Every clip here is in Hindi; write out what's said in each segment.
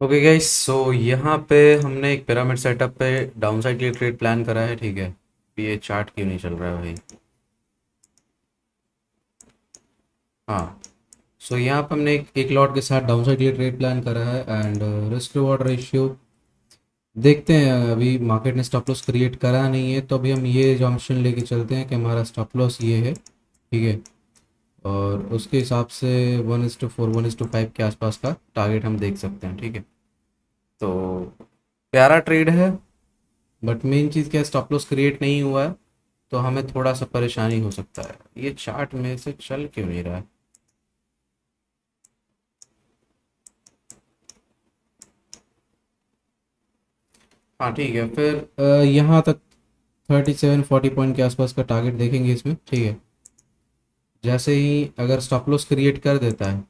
ओके गाइस, सो यहाँ पे हमने एक पिरामिड सेटअप पे डाउनसाइड के लिए ट्रेड प्लान करा है। ठीक है, ये चार्ट क्यों नहीं चल रहा है भाई? हाँ, सो यहाँ पे हमने एक लॉट के साथ डाउनसाइड के लिए ट्रेड प्लान करा है एंड रिस्क रिवॉर्ड रेशियो देखते हैं। अभी मार्केट ने स्टॉप लॉस क्रिएट करा नहीं है, तो अभी हम ये जॉम्पशन लेके चलते हैं कि हमारा स्टॉप लॉस ये है। ठीक है, और उसके हिसाब से 1:4 1:5 के आसपास का टारगेट हम देख सकते हैं। ठीक है, तो प्यारा ट्रेड है, बट मेन चीज़ क्या है, स्टॉप लॉस क्रिएट नहीं हुआ है, तो हमें थोड़ा सा परेशानी हो सकता है। ये चार्ट में से चल क्यों नहीं रहा है? हाँ ठीक है, फिर यहाँ तक 37-40 पॉइंट के आसपास का टारगेट देखेंगे इसमें। ठीक है, जैसे ही अगर स्टॉप लॉस क्रिएट कर देता है,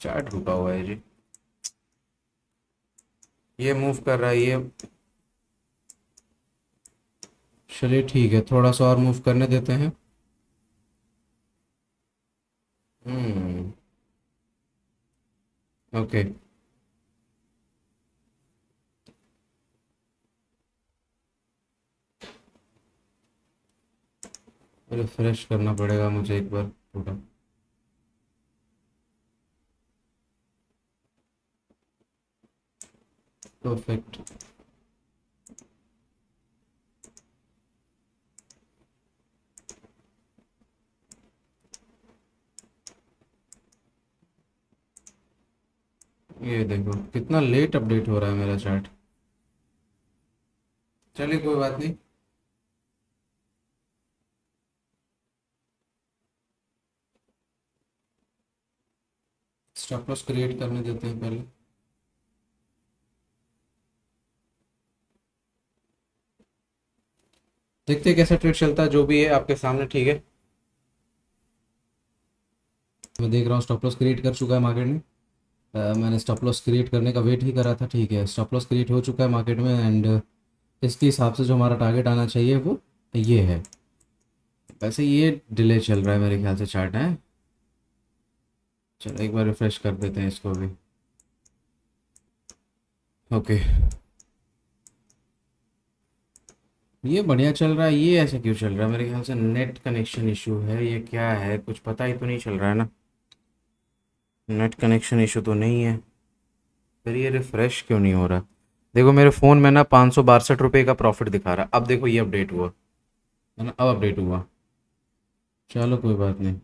चार्ट रुका हुआ है जी, ये मूव कर रहा है ये। चलिए ठीक है, थोड़ा सा और मूव करने देते हैं। हम्म, ओके, रिफ्रेश करना पड़ेगा मुझे एक बार पूरा। परफेक्ट। ये देखो कितना लेट अपडेट हो रहा है मेरा चार्ट। चलिए कोई बात नहीं। स्टॉप लॉस क्रिएट करने देते हैं पहले। देखते हैं कैसा ट्रेड चलता है, जो भी है आपके सामने। ठीक है, मैं देख रहा हूँ स्टॉप लॉस क्रिएट कर चुका है मार्केट ने। मैंने स्टॉप लॉस क्रिएट करने का वेट ही करा था। ठीक है, स्टॉप लॉस क्रिएट हो चुका है मार्केट में एंड इसके हिसाब से जो हमारा टारगेट आना चाहिए वो ये है। वैसे ये डिले चल रहा है मेरे ख्याल से चार्ट है। चलो एक बार रिफ्रेश कर देते हैं इसको भी। ओके, ये बढ़िया चल रहा है। ये ऐसे क्यों चल रहा है? मेरे ख्याल से नेट कनेक्शन इशू है। ये क्या है, कुछ पता ही तो नहीं चल रहा है ना। नेट कनेक्शन इशू तो नहीं है। फिर ये रिफ्रेश क्यों नहीं हो रहा? देखो मेरे फ़ोन में ना 562 रुपये का प्रॉफिट दिखा रहा है। अब देखो ये अपडेट हुआ है ना, अब अपडेट हुआ। चलो कोई बात नहीं।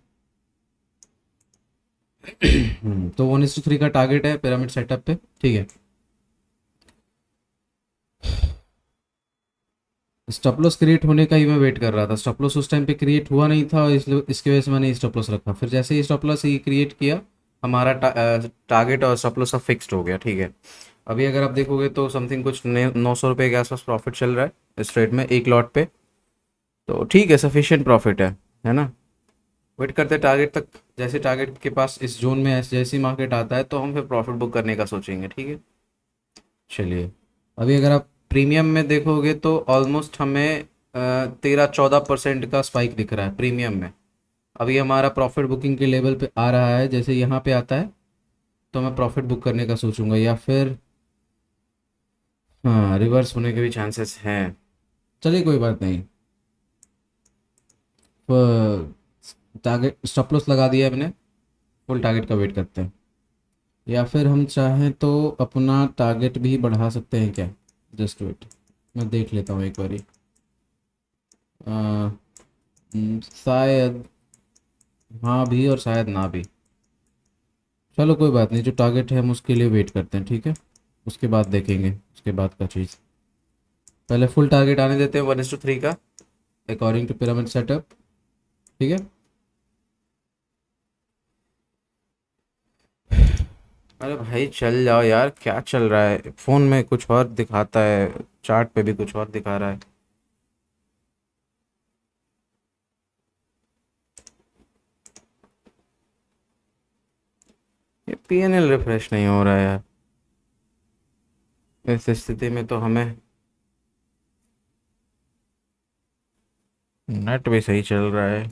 तो 1:3 का टारगेट है पिरामिड सेटअप पे। ठीक है, स्टॉप लॉस क्रिएट होने का ही मैं वेट कर रहा था। स्टॉप लॉस उस टाइम पे क्रिएट हुआ नहीं था, और इसलिए इसकी वजह से मैंने स्टॉप लॉस रखा। फिर जैसे ही स्टॉप लॉस ये क्रिएट किया, हमारा टारगेट और स्टॉप लॉस सब फिक्स्ड हो गया। ठीक है, अभी अगर आप देखोगे तो समथिंग कुछ 900 रुपये के आसपास प्रॉफिट चल रहा है इस ट्रेड में, एक लॉट पे। तो ठीक है, सफिशिएंट प्रॉफिट है ना। वेट करते टारगेट तक। जैसे टारगेट के पास इस जोन में जैसे ही मार्केट आता है, तो हम फिर प्रॉफिट बुक करने का सोचेंगे। ठीक है, चलिए। अभी अगर आप प्रीमियम में देखोगे तो ऑलमोस्ट हमें 13-14% का स्पाइक दिख रहा है प्रीमियम में। अभी हमारा प्रॉफिट बुकिंग के लेवल पे आ रहा है। जैसे यहाँ पे आता है तो मैं प्रॉफिट बुक करने का सोचूंगा, या फिर हाँ, रिवर्स होने के भी चांसेस हैं। चलिए कोई बात नहीं। टारगेट स्टॉप लॉस लगा दिया है मैंने। फुल टारगेट का वेट करते हैं, या फिर हम चाहें तो अपना टारगेट भी बढ़ा सकते हैं क्या? जस्ट वेट, मैं देख लेता हूँ एक बारी। शायद हाँ भी और शायद ना भी। चलो कोई बात नहीं, जो टारगेट है हम उसके लिए वेट करते हैं। ठीक है, उसके बाद देखेंगे उसके बाद का चीज़। पहले फुल टारगेट आने देते हैं 1:3 का, अकॉर्डिंग टू पिरामिड सेटअप। ठीक है, अरे भाई चल जाओ यार, क्या चल रहा है? फ़ोन में कुछ और दिखाता है, चार्ट पे भी कुछ और दिखा रहा है। ये पीएनएल रिफ्रेश नहीं हो रहा है यार। इस स्थिति में तो हमें नेट भी सही चल रहा है।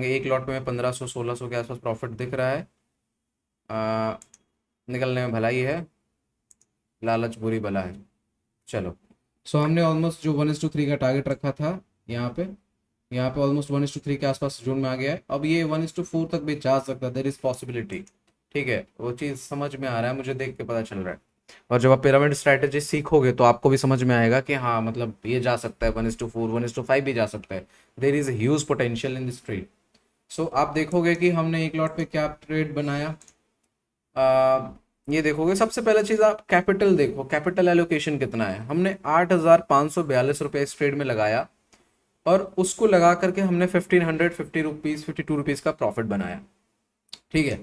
एक लॉट में 1500-1600 के आसपास प्रॉफिट दिख रहा है। निकलने में भलाई है, लालच बुरी बला है। चलो, सो हमने ऑलमोस्ट जो 1:3 का टारगेट रखा था यहाँ पे ऑलमोस्ट 1:3 के आसपास जोन में आ गया है। अब ये 1:4 तक भी जा सकता है, देयर इज पॉसिबिलिटी। ठीक है, वो चीज़ समझ में आ रहा है, मुझे देख के पता चल रहा है। और जब आप पिरामिड स्ट्रैटेजी सीखोगे तो आपको भी समझ में आएगा कि हाँ मतलब ये जा सकता है 1:4, 1:5 भी जा सकता है। There is huge potential in this trade. So आप देखोगे कि हमने एक लॉट पे क्या ट्रेड बनाया। ये देखोगे, सबसे पहला चीज़ आप कैपिटल देखो, कैपिटल एलोकेशन कितना है। हमने 8,542 रुपये इस ट्रेड में लगाया और उसको लगा करके हमने 1550 रुपीज़ 52 रुपीज़ का प्रॉफिट बनाया। ठीक है,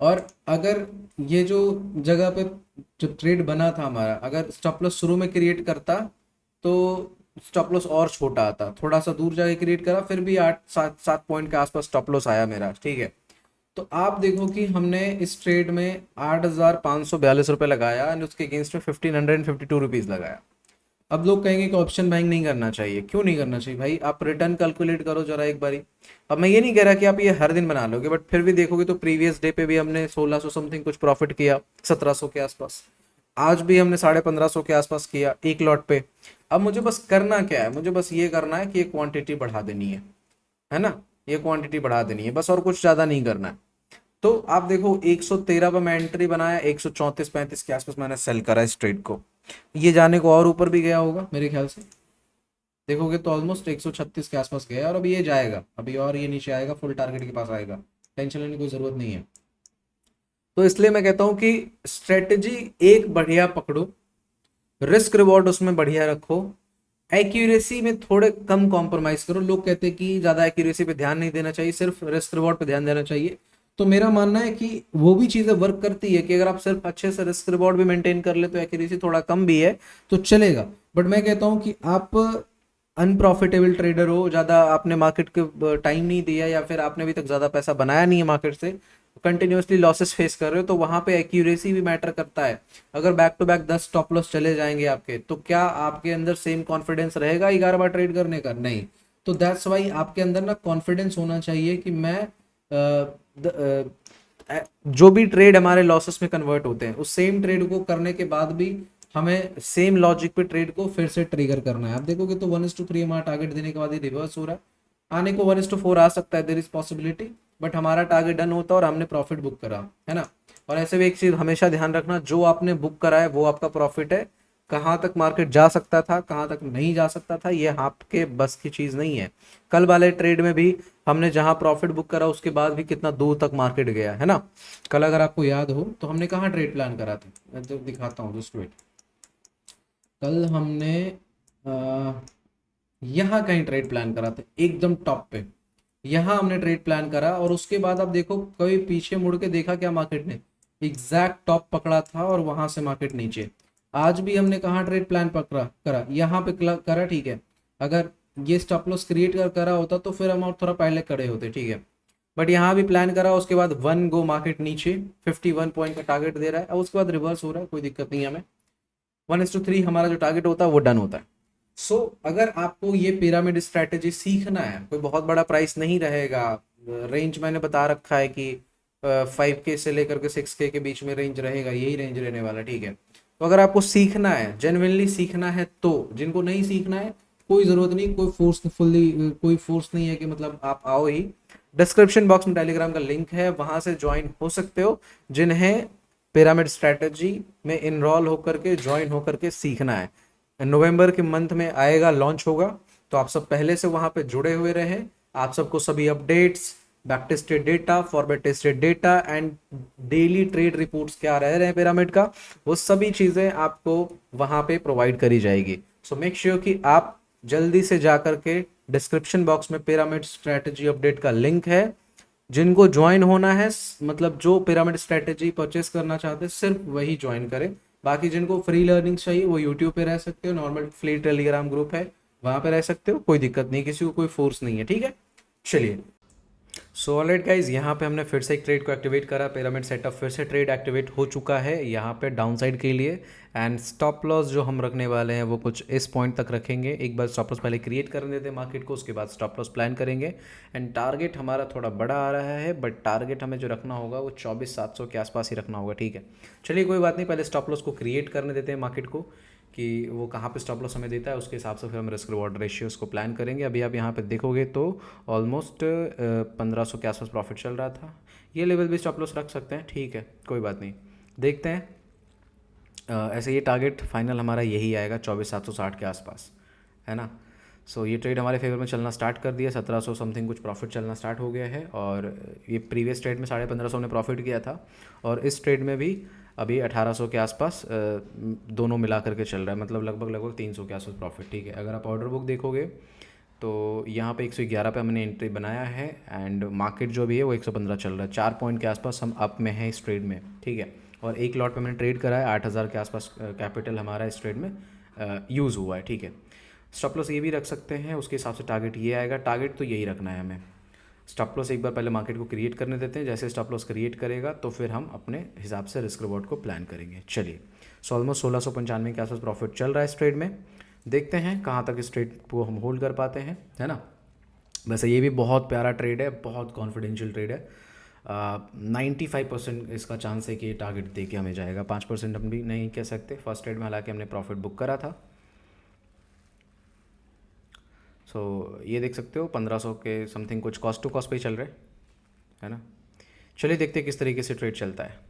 और अगर ये जो जगह पे जो ट्रेड बना था हमारा, अगर स्टॉप लॉस शुरू में क्रिएट करता तो स्टॉप लॉस और छोटा आता, थोड़ा सा दूर जाके क्रिएट करा, फिर भी 8-7 पॉइंट के आसपास स्टॉप लॉस आया मेरा। ठीक है, तो आप देखो कि हमने इस ट्रेड में 8,542 रुपये लगाया और उसके अगेंस्ट में 1552 रुपीज़ लगाया। अब लोग कहेंगे कि ऑप्शन बाइंग नहीं करना चाहिए। क्यों नहीं करना चाहिए भाई? आप रिटर्न कैलकुलेट करो जरा एक बारी। अब मैं ये नहीं कह रहा कि आप ये हर दिन बना लोगे, बट फिर भी देखोगे तो प्रीवियस डे पे भी हमने 1600 समथिंग कुछ प्रॉफिट किया, 1700 के आसपास। आज भी हमने 1550 के आसपास किया एक लॉट पे। अब मुझे बस करना क्या है, मुझे बस ये करना है कि ये क्वांटिटी बढ़ा देनी है ना, ये क्वांटिटी बढ़ा देनी है बस, और कुछ ज़्यादा नहीं करना है। तो आप देखो 113 पर मैं एंट्री बनाया, 134-35 के आसपास मैंने सेल करा इस ट्रेड को। ये जाने को और ऊपर भी गया होगा मेरे ख्याल से, देखोगे तो ऑलमोस्ट 136 के आसपास गया और अभी ये जाएगा, अभी और ये नीचे आएगा, फुल टारगेट के पास आएगा, टेंशन लेने की कोई ज़रूरत नहीं है। तो इसलिए मैं कहता हूँ कि स्ट्रेटजी एक बढ़िया पकड़ो, रिस्क रिवॉर्ड उसमें बढ़िया रखो, एक्यूरेसी में थोड़े कम कॉम्प्रोमाइज करो। लोग कहते हैं कि ज़्यादा एक्यूरेसी पे ध्यान नहीं देना चाहिए, सिर्फ रिस्क रिवॉर्ड पे ध्यान देना चाहिए। तो मेरा मानना है कि वो भी चीज़ें वर्क करती है कि अगर आप सिर्फ अच्छे से रिस्क रिवॉर्ड भी मेंटेन कर ले तो एक्यूरेसी थोड़ा कम भी है तो चलेगा। बट मैं कहता हूँ कि आप अनप्रॉफिटेबल ट्रेडर हो, ज़्यादा आपने मार्केट के टाइम नहीं दिया या फिर आपने अभी तक ज़्यादा पैसा बनाया नहीं है मार्केट से, कंटिन्यूसली लॉसेस फेस कर रहे हो, तो वहां पे एक्यूरेसी भी मैटर करता है। अगर back to back 10 stop loss चले जाएंगे आपके, तो क्या आपके अंदर सेम कॉन्फिडेंस रहेगा 11 बार ट्रेड करने का? नहीं। तो दैट्स वाई आपके अंदर ना कॉन्फिडेंस होना चाहिए कि मैं जो भी ट्रेड हमारे लॉसेस में कन्वर्ट होते हैं उस सेम ट्रेड को करने के बाद भी हमें सेम लॉजिक पे ट्रेड को फिर से ट्रिगर करना है। आप देखोगे तो 1:3 हमारा टारगेट देने के बाद ही रिवर्स हो रहा है, आने को 1:4 आ सकता है, देयर इज पॉसिबिलिटी, बट हमारा टारगेट डन होता है और हमने प्रॉफिट बुक करा है ना। और ऐसे भी एक चीज हमेशा ध्यान रखना, जो आपने बुक करा है वो आपका प्रॉफिट है। कहाँ तक मार्केट जा सकता था, कहाँ तक नहीं जा सकता था, ये आपके बस की चीज नहीं है। कल वाले ट्रेड में भी हमने जहां प्रॉफिट बुक करा उसके बाद भी कितना दूर तक मार्केट गया है ना। कल अगर आपको याद हो तो हमने कहाँ ट्रेड प्लान करा था, मैं तो दिखाता हूँ जस्ट वेट। कल हमने यहाँ कहीं ट्रेड प्लान करा था, एकदम टॉप पे यहाँ हमने ट्रेड प्लान करा, और उसके बाद आप देखो कभी पीछे मुड़ के देखा क्या मार्केट ने? एग्जैक्ट टॉप पकड़ा था और वहां से मार्केट नीचे। आज भी हमने कहाँ ट्रेड प्लान पकड़ा करा? यहाँ पे करा, ठीक है। अगर ये स्टॉप लॉस क्रिएट करा होता तो फिर हम और थोड़ा पहले खड़े होते, ठीक है। बट यहाँ भी प्लान करा, उसके बाद वन गो मार्केट नीचे 51 पॉइंट का टारगेट दे रहा है और उसके बाद रिवर्स हो रहा है, कोई दिक्कत नहीं है हमें। 1:3 हमारा जो टारगेट होता है वो डन होता है। सो अगर आपको ये पिरामिड स्ट्रैटेजी सीखना है, कोई बहुत बड़ा प्राइस नहीं रहेगा, रेंज मैंने बता रखा है कि 5K से लेकर के 6K के बीच में रेंज रहेगा, यही रेंज रहने वाला, ठीक है। तो अगर आपको सीखना है, जेन्युइनली सीखना है, तो जिनको नहीं सीखना है कोई ज़रूरत नहीं, कोई फोर्स नहीं है कि मतलब आप आओ ही। डिस्क्रिप्शन बॉक्स में टेलीग्राम का लिंक है, वहां से ज्वाइन हो सकते हो जिन्हें पिरामिड स्ट्रैटेजी में इनरोल होकर के, ज्वाइन होकर के सीखना है। नवंबर के मंथ में आएगा, लॉन्च होगा, तो आप सब पहले से वहां पे जुड़े हुए रहे। आप सबको सभी updates, back tested data, forward tested data and daily trade reports क्या रह रहे हैं पिरामिड का, वो सभी चीज़ें आपको वहां पे प्रोवाइड करी जाएगी। सो मेक श्योर कि आप जल्दी से जा करके डिस्क्रिप्शन बॉक्स में पिरामिड स्ट्रैटेजी अपडेट का लिंक है, जिनको ज्वाइन होना है, मतलब जो पिरामिड स्ट्रैटेजी परचेस करना चाहते हैं सिर्फ वही ज्वाइन करें। बाकी जिनको फ्री लर्निंग चाहिए वो यूट्यूब पे रह सकते हो, नॉर्मल फ्री टेलीग्राम ग्रुप है वहां पे रह सकते हो, कोई दिक्कत नहीं, किसी को कोई फोर्स नहीं है, ठीक है। चलिए, सो ऑलराइट गाइज, यहाँ पे हमने फिर से एक ट्रेड को एक्टिवेट करा, पिरामिड सेटअप फिर से ट्रेड एक्टिवेट हो चुका है यहाँ पे डाउन साइड के लिए। एंड स्टॉप लॉस जो हम रखने वाले हैं वो कुछ इस पॉइंट तक रखेंगे। एक बार स्टॉप लॉस पहले क्रिएट करने देते हैं मार्केट को, उसके बाद स्टॉप लॉस प्लान करेंगे। एंड टारगेट हमारा थोड़ा बड़ा आ रहा है, बट टारगेट हमें जो रखना होगा वो 24,700 के आसपास ही रखना होगा, ठीक है। चलिए कोई बात नहीं, पहले स्टॉप लॉस को क्रिएट करने देते हैं मार्केट को कि वो कहाँ पे स्टॉप लॉस हमें देता है, उसके हिसाब से फिर हम रिस्क रिवॉर्ड रेशियोज़ को प्लान करेंगे। अभी आप यहाँ पे देखोगे तो ऑलमोस्ट 1500 के आसपास प्रॉफिट चल रहा था। ये लेवल भी स्टॉप लॉस रख सकते हैं, ठीक है, कोई बात नहीं, देखते हैं। ऐसे ये टारगेट फाइनल हमारा यही आएगा 24,760 के आसपास, है ना। सो ये ट्रेड हमारे फेवर में चलना स्टार्ट कर दिया, 1700 समथिंग कुछ प्रॉफिट चलना स्टार्ट हो गया है। और ये प्रीवियस ट्रेड में 1550 ने प्रॉफिट किया था, और इस ट्रेड में भी अभी 1800 के आसपास दोनों मिला करके चल रहा है, मतलब लगभग 300 के आसपास प्रॉफिट, ठीक है। अगर आप ऑर्डर बुक देखोगे तो यहाँ पे 111 पे हमने एंट्री बनाया है, एंड मार्केट जो भी है वो 115 चल रहा है। 4 पॉइंट के आसपास हम अप में हैं इस ट्रेड में, ठीक है। और एक लॉट पे मैंने ट्रेड करा है, 8000 के आसपास कैपिटल हमारा इस ट्रेड में यूज़ हुआ है, ठीक है। स्टॉप लॉस ये भी रख सकते हैं, उसके हिसाब से टारगेट ये आएगा। टारगेट तो यही रखना है हमें। स्टॉप लॉस एक बार पहले मार्केट को क्रिएट करने देते हैं, जैसे स्टॉप लॉस क्रिएट करेगा तो फिर हम अपने हिसाब से रिस्क रिवॉर्ड को प्लान करेंगे। चलिए, सो ऑलमोस्ट 1695 के आसपास प्रॉफिट चल रहा है इस ट्रेड में। देखते हैं कहाँ तक इस ट्रेड को हम होल्ड कर पाते हैं, है ना। वैसे ये भी बहुत प्यारा ट्रेड है, बहुत कॉन्फिडेंशियल ट्रेड है। 95% इसका चांस है कि ये टारगेट दे के हमें जाएगा। 5% हम भी नहीं कह सकते। फर्स्ट ट्रेड में हालांकि हमने प्रॉफिट बुक करा था। सो ये देख सकते हो 1500 के समथिंग कुछ कॉस्ट टू कॉस्ट पे ही चल रहे, है ना। चलिए देखते हैं किस तरीके से ट्रेड चलता है।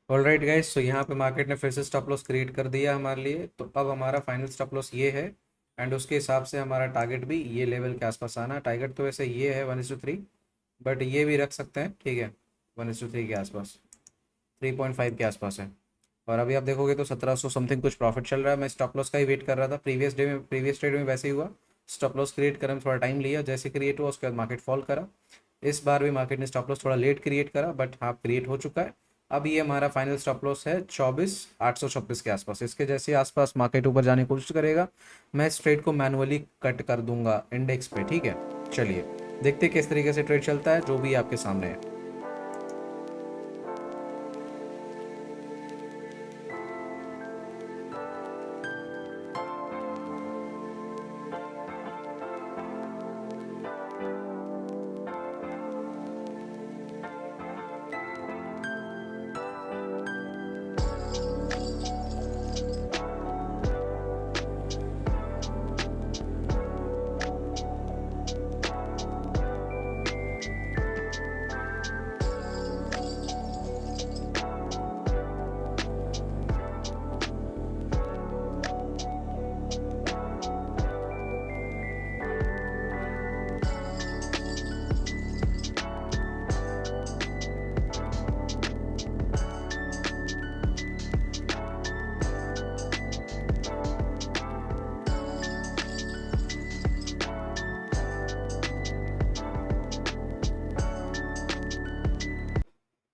ऑलराइट गाइस, तो यहाँ पे मार्केट ने फिर से स्टॉप लॉस क्रिएट कर दिया हमारे लिए। तो अब हमारा फाइनल स्टॉप लॉस ये है, एंड उसके हिसाब से हमारा टारगेट भी ये लेवल के आसपास आना है। टारगेट तो वैसे ये है 1:3, बट ये भी रख सकते हैं, ठीक है, 1:3 के आसपास, 3.5 के आसपास है। और अभी आप देखोगे तो 1700 समथिंग कुछ प्रॉफिट चल रहा है। मैं स्टॉप लॉस का ही वेट कर रहा था। प्रीवियस ट्रेड में वैसे ही हुआ, स्टॉप लॉस क्रिएट करने में थोड़ा टाइम लिया, जैसे क्रिएट हुआ उसके बाद मार्केट फॉल करा। इस बार भी मार्केट ने स्टॉप लॉस थोड़ा लेट क्रिएट करा, बट हाँ क्रिएट हो चुका है। अब ये हमारा फाइनल स्टॉप लॉस है 24,826 के आसपास। इसके जैसे आसपास मार्केट ऊपर जाने की कोशिश करेगा, मैं इस ट्रेड को मैनुअली कट कर दूंगा इंडेक्स पे, ठीक है। चलिए देखते हैं किस तरीके से ट्रेड चलता है, जो भी आपके सामने है।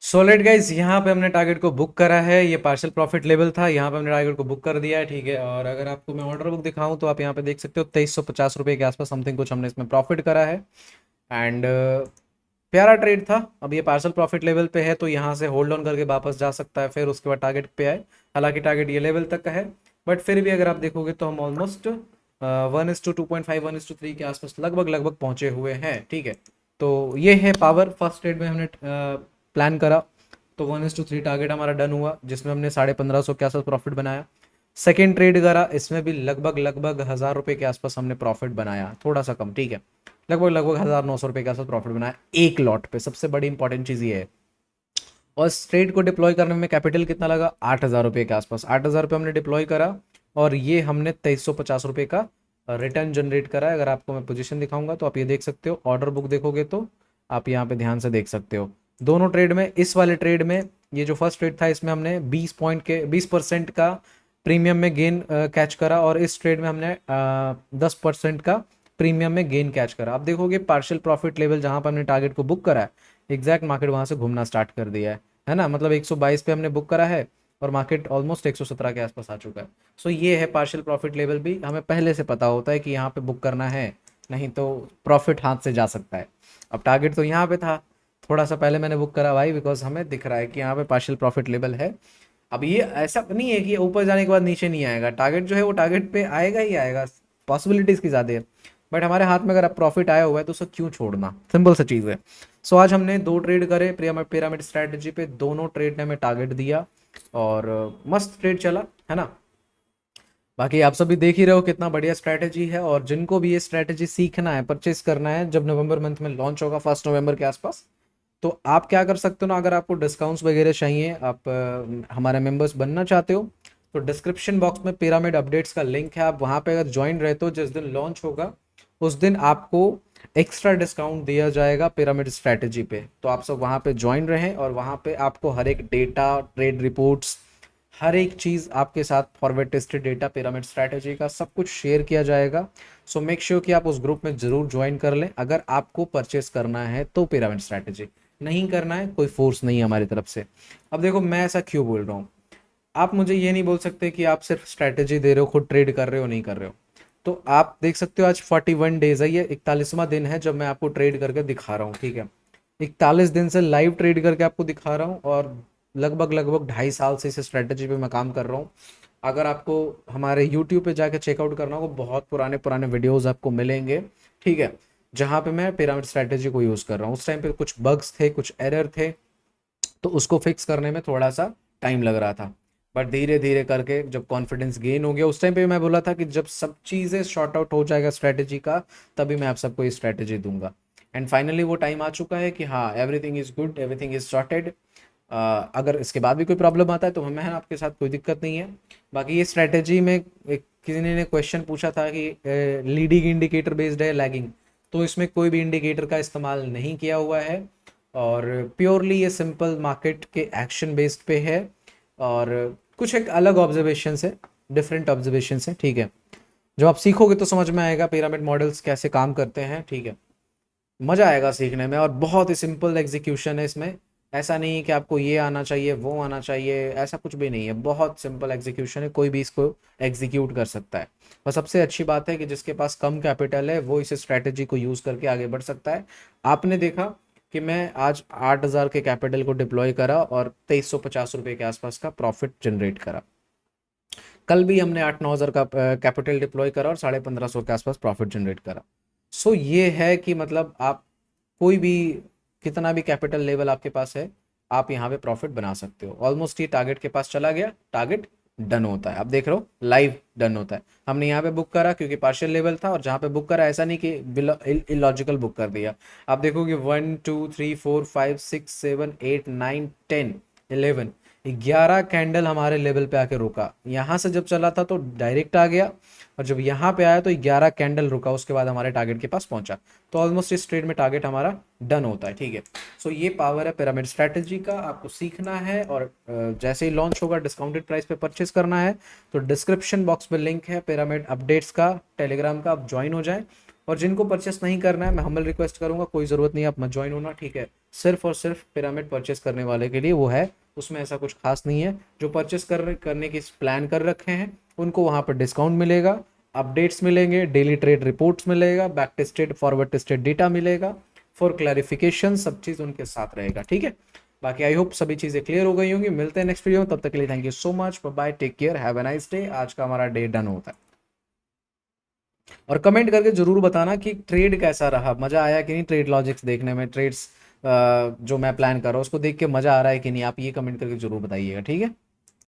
सॉलिड गाइज, यहाँ पे हमने टारगेट को बुक करा है। ये पार्शियल प्रॉफिट लेवल था, यहाँ पे हमने टारगेट को बुक कर दिया है, ठीक है। और अगर आपको मैं ऑर्डर बुक दिखाऊं तो आप यहाँ पे देख सकते हो 2350 रुपये के आसपास समथिंग कुछ हमने इसमें प्रॉफिट करा है। एंड प्यारा ट्रेड था। अब ये पार्शियल प्रॉफिट लेवल पे है, तो यहाँ से होल्ड ऑन करके वापस जा सकता है, फिर उसके बाद टारगेट पे आए। हालांकि टारगेट ये लेवल तक का है, बट फिर भी अगर आप देखोगे तो हम ऑलमोस्ट 1:2.5 1:3 के आसपास लगभग पहुंचे हुए हैं, ठीक है। तो ये है पावर। फर्स्ट ट्रेड में हमने प्लान करा तो 1:3 टारगेट हमारा डन हुआ, जिसमें हमने 1550 के आसपास प्रॉफिट बनाया। सेकेंड ट्रेड करा, इसमें भी लगभग लगभग 1,000 रुपये के आसपास हमने प्रॉफिट बनाया, थोड़ा सा कम, ठीक है, लगभग लगभग 1,900 रुपये के आसपास प्रॉफिट बनाया एक लॉट पे। सबसे बड़ी इंपॉर्टेंट चीज़ ये है। और इस ट्रेड को डिप्लॉय करने में कैपिटल कितना लगा, 8,000 रुपये के आसपास। 8,000 रुपये हमने डिप्लॉय करा और ये हमने 2,350 रुपये का रिटर्न जनरेट करा है। अगर आपको मैं पोजीशन दिखाऊंगा तो आप ये देख सकते हो, ऑर्डर बुक देखोगे तो आप यहाँ पे ध्यान से देख सकते हो दोनों ट्रेड में। इस वाले ट्रेड में, ये जो फर्स्ट ट्रेड था, इसमें हमने 20% का प्रीमियम में गेन कैच करा, और इस ट्रेड में हमने 10% का प्रीमियम में गेन कैच करा। आप देखोगे पार्शियल प्रॉफिट लेवल जहां पर हमने टारगेट को बुक करा है, एग्जैक्ट मार्केट वहां से घूमना स्टार्ट कर दिया है ना, मतलब 122 पे हमने बुक करा है और मार्केट ऑलमोस्ट 117 के आसपास आ चुका है। सो ये है पार्शियल प्रॉफिट लेवल। भी हमें पहले से पता होता है कि यहाँ पे बुक करना है, नहीं तो प्रॉफिट हाथ से जा सकता है। अब टारगेट तो यहाँ पे था, थोड़ा सा पहले मैंने बुक करा भाई, बिकॉज हमें दिख रहा है कि यहाँ पे पार्शियल प्रॉफिट लेवल है। अब ये ऐसा नहीं है कि ऊपर जाने के बाद नीचे नहीं आएगा, टारगेट जो है वो टारगेट पे आएगा ही आएगा, पॉसिबिलिटीज की ज़्यादा है। बट हमारे हाथ में अगर आप प्रॉफिट आया हुआ है तो उसे क्यों छोड़ना, सिंपल सा चीज़ है। सो आज हमने 2 ट्रेड करे पिरामिड स्ट्रैटेजी पे, दोनों ट्रेड ने हमें टारगेट दिया और मस्त ट्रेड चला, है ना। बाकी आप सभी देख ही रहे हो कितना बढ़िया स्ट्रैटेजी है। और जिनको भी ये स्ट्रैटेजी सीखना है, परचेस करना है, जब नवंबर मंथ में लॉन्च होगा 1 नवंबर के आसपास, तो आप क्या कर सकते हो ना, अगर आपको डिस्काउंट्स वगैरह चाहिए, आप हमारे मेंबर्स बनना चाहते हो, तो डिस्क्रिप्शन बॉक्स में पिरामिड अपडेट्स का लिंक है, आप वहाँ पे अगर ज्वाइन रहते हो, जिस दिन लॉन्च होगा उस दिन आपको एक्स्ट्रा डिस्काउंट दिया जाएगा पिरामिड स्ट्रैटेजी पे। तो आप सब वहाँ पे ज्वाइन रहें और वहाँ पे आपको हर एक डेटा, ट्रेड रिपोर्ट्स, हर एक चीज़ आपके साथ forward tested data pyramid strategy का सब कुछ शेयर किया जाएगा। सो मेक श्योर कि आप उस ग्रुप में ज़रूर ज्वाइन कर लें अगर आपको परचेस करना है तो। पिरामिड स्ट्रैटेजी नहीं करना है, कोई फोर्स नहीं है हमारी तरफ से। अब देखो मैं ऐसा क्यों बोल रहा हूँ, आप मुझे ये नहीं बोल सकते कि आप सिर्फ स्ट्रैटेजी दे रहे हो, खुद ट्रेड कर रहे हो, नहीं कर रहे हो। तो आप देख सकते हो आज 41 डेज है, ये 41वां दिन है जब मैं आपको ट्रेड करके दिखा रहा हूँ, ठीक है। 41 दिन से लाइव ट्रेड करके आपको दिखा रहा हूँ और लगभग लगभग 2.5 साल से इस स्ट्रैटेजी पे मैं काम कर रहा हूँ। अगर आपको हमारे यूट्यूब पे जाके चेकआउट करना हो, बहुत पुराने पुराने वीडियोस आपको मिलेंगे, ठीक है, जहाँ पे मैं पिरामिड स्ट्रैटेजी को यूज़ कर रहा हूँ। उस टाइम पे कुछ बग्स थे, कुछ एरर थे, तो उसको फिक्स करने में थोड़ा सा टाइम लग रहा था। बट धीरे धीरे करके जब कॉन्फिडेंस गेन हो गया, उस टाइम पे मैं बोला था कि जब सब चीज़ें शॉर्ट आउट हो जाएगा स्ट्रैटेजी का, तभी मैं आप सबको ये स्ट्रैटेजी दूंगा। एंड फाइनली वो टाइम आ चुका है कि हाँ, everything is good, everything is sorted. अगर इसके बाद भी कोई प्रॉब्लम आता है तो मैं आपके साथ, कोई दिक्कत नहीं है। बाकी ये स्ट्रैटेजी में किसी ने क्वेश्चन पूछा था कि लीडिंग इंडिकेटर बेस्ड है, लैगिंग, तो इसमें कोई भी इंडिकेटर का इस्तेमाल नहीं किया हुआ है और प्योरली ये सिंपल मार्केट के एक्शन बेस्ड पे है। और कुछ एक अलग ऑब्जर्वेशन है, डिफरेंट ऑब्जर्वेशन है, ठीक है। जब आप सीखोगे तो समझ में आएगा पिरामिड मॉडल्स कैसे काम करते हैं, ठीक है। मज़ा आएगा सीखने में और बहुत ही सिंपल एग्जीक्यूशन है इसमें। ऐसा नहीं है कि आपको ये आना चाहिए, वो आना चाहिए, ऐसा कुछ भी नहीं है, बहुत सिंपल एग्जीक्यूशन है, कोई भी इसको एग्जीक्यूट कर सकता है। और सबसे अच्छी बात है कि जिसके पास कम कैपिटल है वो इस स्ट्रैटेजी को यूज़ करके आगे बढ़ सकता है। आपने देखा कि मैं आज 8,000 के कैपिटल को डिप्लॉय करा और 2,350 रुपये के आसपास का प्रॉफिट जनरेट करा। कल भी हमने 8-9 हज़ार का कैपिटल डिप्लॉय करा और 1,550 के आसपास प्रॉफिट जनरेट करा। सो ये है कि मतलब आप कोई भी, कितना भी कैपिटल लेवल आपके पास है, आप यहाँ पे प्रॉफिट बना सकते हो। ऑलमोस्ट ये टारगेट के पास चला गया, टारगेट डन होता है, आप देख रहे हो लाइव डन होता है। हमने यहाँ पे बुक करा क्योंकि पार्शियल लेवल था, और जहाँ पे बुक करा ऐसा नहीं कि इलॉजिकल बुक कर दिया। आप देखोगे 1 2 3 4 5 6 7 8 9 10 11 11 कैंडल हमारे लेवल पे आके रुका। यहाँ से जब चला था तो डायरेक्ट आ गया, और जब यहाँ पे आया तो 11 कैंडल रुका, उसके बाद हमारे टारगेट के पास पहुंचा। तो ऑलमोस्ट इस ट्रेड में टारगेट हमारा डन होता है, ठीक है। सो ये पावर है पिरामिड स्ट्रैटेजी का, आपको सीखना है और जैसे ही लॉन्च होगा डिस्काउंटेड प्राइस पे परचेस करना है तो डिस्क्रिप्शन बॉक्स में लिंक है पिरामिड अपडेट्स का, टेलीग्राम का, आप ज्वाइन हो जाएं। और जिनको परचेस नहीं करना है, मैं हम्बल रिक्वेस्ट करूंगा, कोई ज़रूरत नहीं आप मत ज्वाइन होना, ठीक है। सिर्फ और सिर्फ पिरामिड परचेस करने वाले के लिए वो है, उसमें ऐसा कुछ खास नहीं है। जो परचेस करने की प्लान कर रखे हैं उनको वहाँ पर डिस्काउंट मिलेगा, अपडेट्स मिलेंगे, डेली ट्रेड रिपोर्ट्स मिलेगा, back tested forward tested data मिलेगा, फॉर क्लैरिफिकेशन सब चीज़ उनके साथ रहेगा, ठीक है। बाकी आई होप सभी चीज़ें क्लियर हो गई होंगी। मिलते हैं नेक्स्ट वीडियो में, तब तक के लिए thank you so much, bye, take care, have a nice day. आज का हमारा डे डन होता है। और कमेंट करके जरूर बताना कि ट्रेड कैसा रहा, मज़ा आया कि नहीं, ट्रेड लॉजिक्स देखने में, ट्रेड्स जो मैं प्लान कर रहा हूँ उसको देख के मज़ा आ रहा है कि नहीं, आप ये कमेंट करके जरूर बताइएगा, ठीक है।